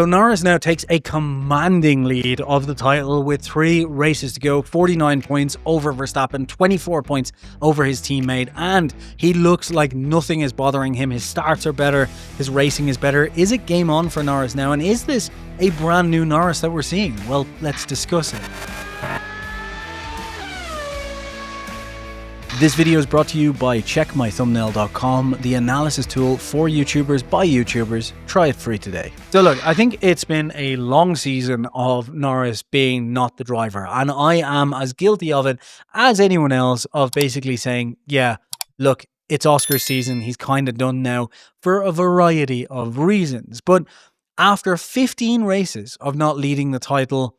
So Norris now takes a commanding lead of the title with 3 races to go, 49 points over Verstappen, 24 points over his teammate, and he looks like nothing is bothering him. His starts are better, his racing is better. Is it game on for Norris now, and is this a brand new Norris that we're seeing? Well, let's discuss it. This video is brought to you by checkmythumbnail.com, the analysis tool for YouTubers by YouTubers. Try it free today. So look, I think it's been a long season of Norris being not the driver, and I am as guilty of it as anyone else of basically saying, yeah, look, it's Oscar's season. He's kind of done now for a variety of reasons. But after 15 races of not leading the title,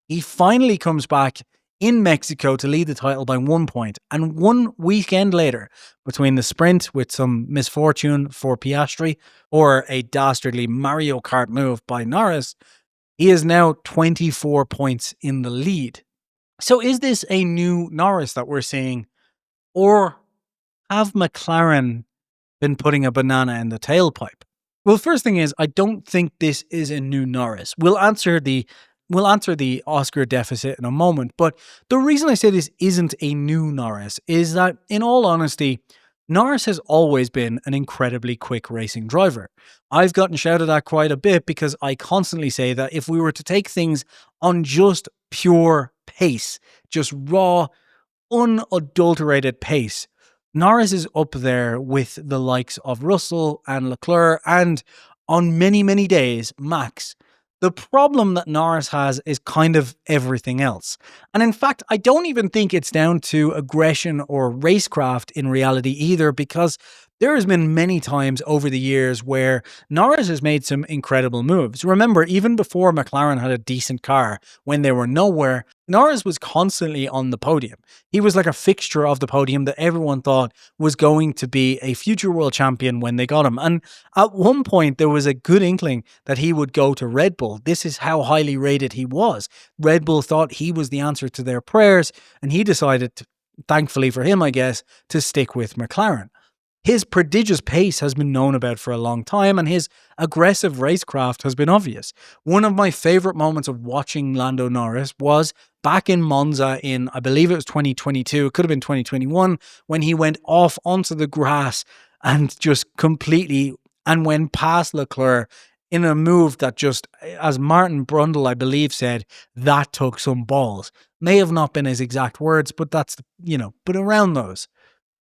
he finally comes back in Mexico to lead the title by 1 point. And 1 weekend later, between the sprint with some misfortune for Piastri or a dastardly Mario Kart move by Norris, he is now 24 points in the lead. So is this a new Norris that we're seeing? Or have McLaren been putting a banana in the tailpipe? Well, first thing is, I don't think this is a new Norris. We'll answer the Oscar deficit in a moment, but the reason I say this isn't a new Norris is that, in all honesty, Norris has always been an incredibly quick racing driver. I've gotten shouted at quite a bit because I constantly say that if we were to take things on just pure pace, just raw, unadulterated pace, Norris is up there with the likes of Russell and Leclerc and, on many, many days, Max. The problem that Norris has is kind of everything else. And in fact, I don't even think it's down to aggression or racecraft in reality either, because there has been many times over the years where Norris has made some incredible moves. Remember, even before McLaren had a decent car, when they were nowhere, Norris was constantly on the podium. He was like a fixture of the podium that everyone thought was going to be a future world champion when they got him. And at one point, there was a good inkling that he would go to Red Bull. This is how highly rated he was. Red Bull thought he was the answer to their prayers, and he decided, thankfully for him, I guess, to stick with McLaren. His prodigious pace has been known about for a long time, and his aggressive racecraft has been obvious. One of my favorite moments of watching Lando Norris was back in Monza in, I believe it was 2022, it could have been 2021, when he went off onto the grass and just completely, and went past Leclerc in a move that just, as Martin Brundle, I believe, said, that took some balls. May have not been his exact words, but that's, but around those.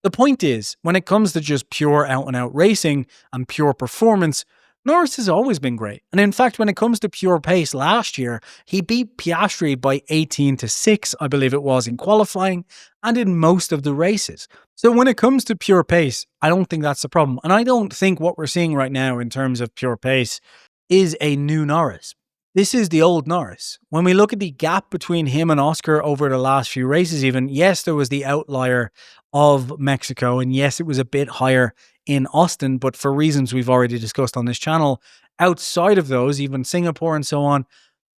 The point is, when it comes to just pure out-and-out racing and pure performance, Norris has always been great. And in fact, when it comes to pure pace last year, he beat Piastri by 18-6, I believe it was, in qualifying and in most of the races. So when it comes to pure pace, I don't think that's the problem. And I don't think what we're seeing right now in terms of pure pace is a new Norris. This is the old Norris. When we look at the gap between him and Oscar over the last few races even, yes, there was the outlier of Mexico, and yes, it was a bit higher in Austin, but for reasons we've already discussed on this channel, outside of those, even Singapore and so on,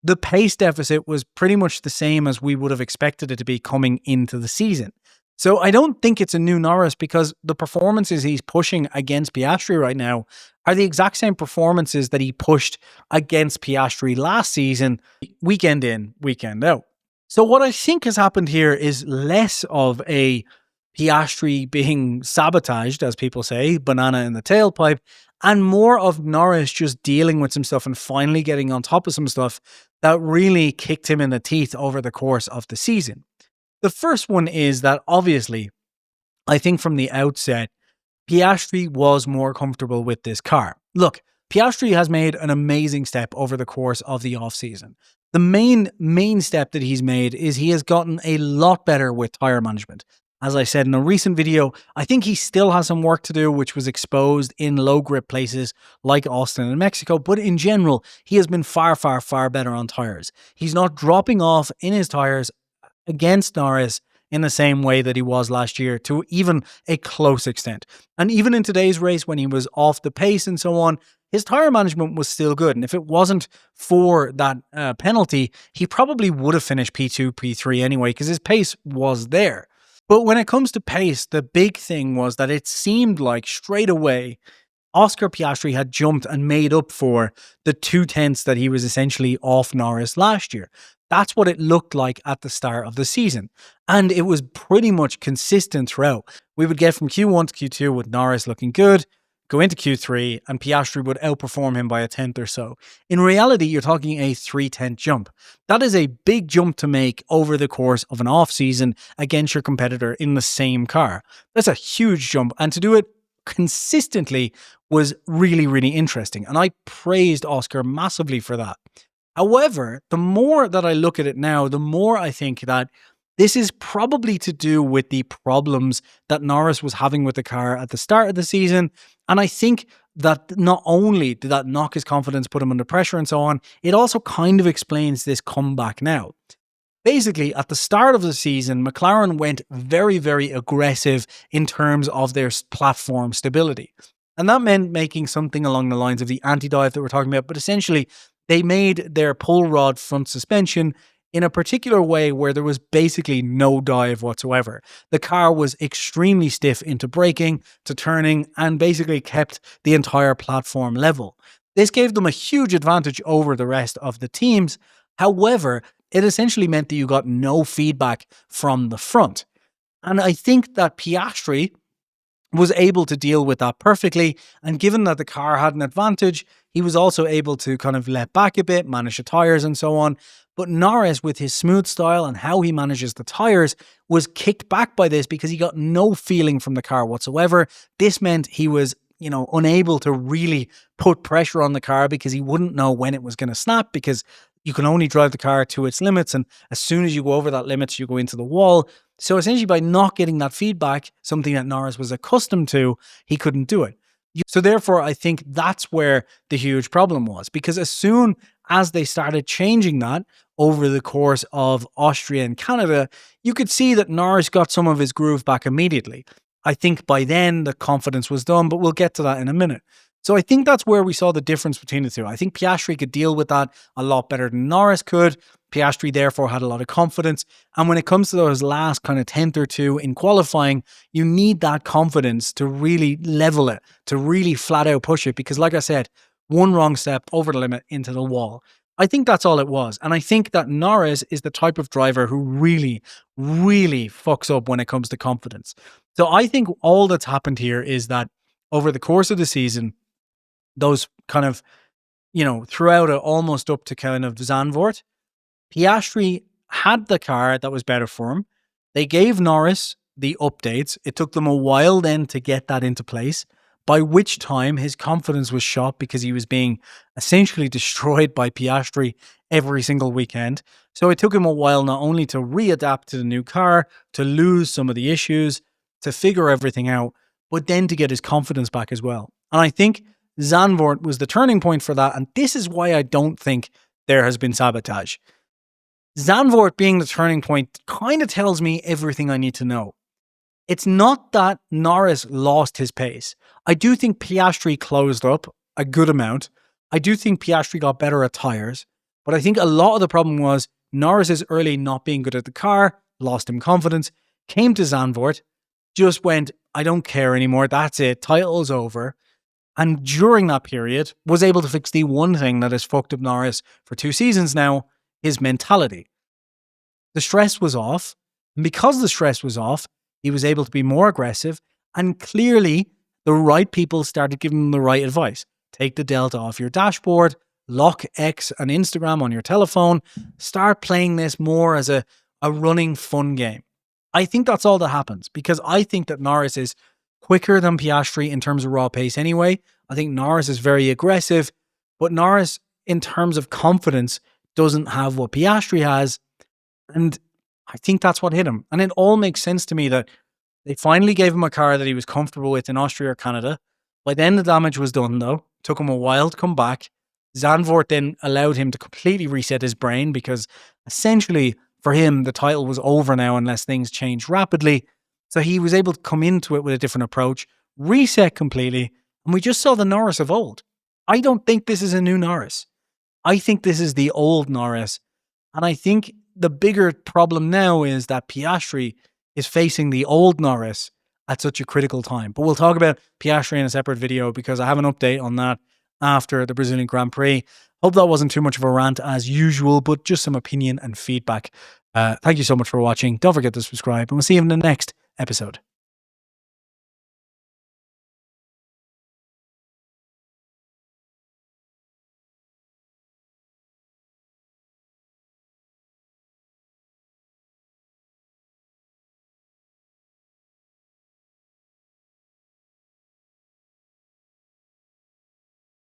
the pace deficit was pretty much the same as we would have expected it to be coming into the season. So I don't think it's a new Norris, because the performances he's pushing against Piastri right now are the exact same performances that he pushed against Piastri last season, weekend in, weekend out. So what I think has happened here is less of a Piastri being sabotaged, as people say, banana in the tailpipe, and more of Norris just dealing with some stuff and finally getting on top of some stuff that really kicked him in the teeth over the course of the season. The first one is that, obviously, I think from the outset, Piastri was more comfortable with this car. Look, Piastri has made an amazing step over the course of the off-season. The main step that he's made is he has gotten a lot better with tyre management. As I said in a recent video, I think he still has some work to do, which was exposed in low grip places like Austin and Mexico. But in general, he has been far, far, far better on tyres. He's not dropping off in his tyres against Norris in the same way that he was last year, to even a close extent. And even in today's race, when he was off the pace and so on, his tyre management was still good. And if it wasn't for that penalty, he probably would have finished P2, P3 anyway, because his pace was there. But when it comes to pace, the big thing was that it seemed like straight away Oscar Piastri had jumped and made up for the 2/10 that he was essentially off Norris last year. That's what it looked like at the start of the season. And it was pretty much consistent throughout. We would get from Q1 to Q2 with Norris looking good, go into Q3, and Piastri would outperform him by a tenth or so. In reality, you're talking a 3/10 jump. That is a big jump to make over the course of an off season against your competitor in the same car. That's a huge jump. And to do it consistently was really, really interesting. And I praised Oscar massively for that. However, the more that I look at it now, the more I think that this is probably to do with the problems that Norris was having with the car at the start of the season. And I think that not only did that knock his confidence, put him under pressure and so on, it also kind of explains this comeback now. Basically, at the start of the season, McLaren went very, very aggressive in terms of their platform stability. And that meant making something along the lines of the anti-dive that we're talking about. But essentially, they made their pull rod front suspension in a particular way where there was basically no dive whatsoever. The car was extremely stiff into braking, to turning, and basically kept the entire platform level. This gave them a huge advantage over the rest of the teams. However, it essentially meant that you got no feedback from the front. And I think that Piastri was able to deal with that perfectly. And given that the car had an advantage, he was also able to kind of let back a bit, manage the tires and so on. But Norris, with his smooth style and how he manages the tires, was kicked back by this because he got no feeling from the car whatsoever. This meant he was, unable to really put pressure on the car because he wouldn't know when it was going to snap, because you can only drive the car to its limits. And as soon as you go over that limits, you go into the wall. So essentially, by not getting that feedback, something that Norris was accustomed to, he couldn't do it. So therefore, I think that's where the huge problem was, because as soon as they started changing that over the course of Austria and Canada, you could see that Norris got some of his groove back immediately. I think by then the confidence was done, but we'll get to that in a minute. So I think that's where we saw the difference between the two. I think Piastri could deal with that a lot better than Norris could. Piastri therefore had a lot of confidence. And when it comes to those last kind of tenth or two in qualifying, you need that confidence to really level it, to really flat out push it. Because like I said, one wrong step over the limit into the wall. I think that's all it was. And I think that Norris is the type of driver who really, really fucks up when it comes to confidence. So I think all that's happened here is that over the course of the season, those kind of, throughout it, almost up to kind of Zandvoort, Piastri had the car that was better for him. They gave Norris the updates. It took them a while then to get that into place, by which time his confidence was shot because he was being essentially destroyed by Piastri every single weekend. So it took him a while not only to readapt to the new car, to lose some of the issues, to figure everything out, but then to get his confidence back as well. And I think Zandvoort was the turning point for that. And this is why I don't think there has been sabotage. Zandvoort being the turning point kind of tells me everything I need to know. It's not that Norris lost his pace. I do think Piastri closed up a good amount. I do think Piastri got better at tires. But I think a lot of the problem was Norris's early not being good at the car, lost him confidence, came to Zandvoort, just went, I don't care anymore. That's it. Title's over. And during that period, was able to fix the one thing that has fucked up Norris for 2 seasons now, his mentality. The stress was off. And because the stress was off, he was able to be more aggressive. And clearly, the right people started giving him the right advice. Take the Delta off your dashboard, lock X and Instagram on your telephone, start playing this more as a running fun game. I think that's all that happens, because I think that Norris is quicker than Piastri in terms of raw pace anyway. I think Norris is very aggressive, but Norris, in terms of confidence, doesn't have what Piastri has. And I think that's what hit him. And it all makes sense to me that they finally gave him a car that he was comfortable with in Austria or Canada. By then the damage was done though. It took him a while to come back. Zandvoort then allowed him to completely reset his brain, because essentially for him, the title was over now unless things changed rapidly. So he was able to come into it with a different approach, reset completely, and we just saw the Norris of old. I don't think this is a new Norris. I think this is the old Norris. And I think the bigger problem now is that Piastri is facing the old Norris at such a critical time. But we'll talk about Piastri in a separate video because I have an update on that after the Brazilian Grand Prix. Hope that wasn't too much of a rant as usual, but just some opinion and feedback. Thank you so much for watching. Don't forget to subscribe, and we'll see you in the next episode.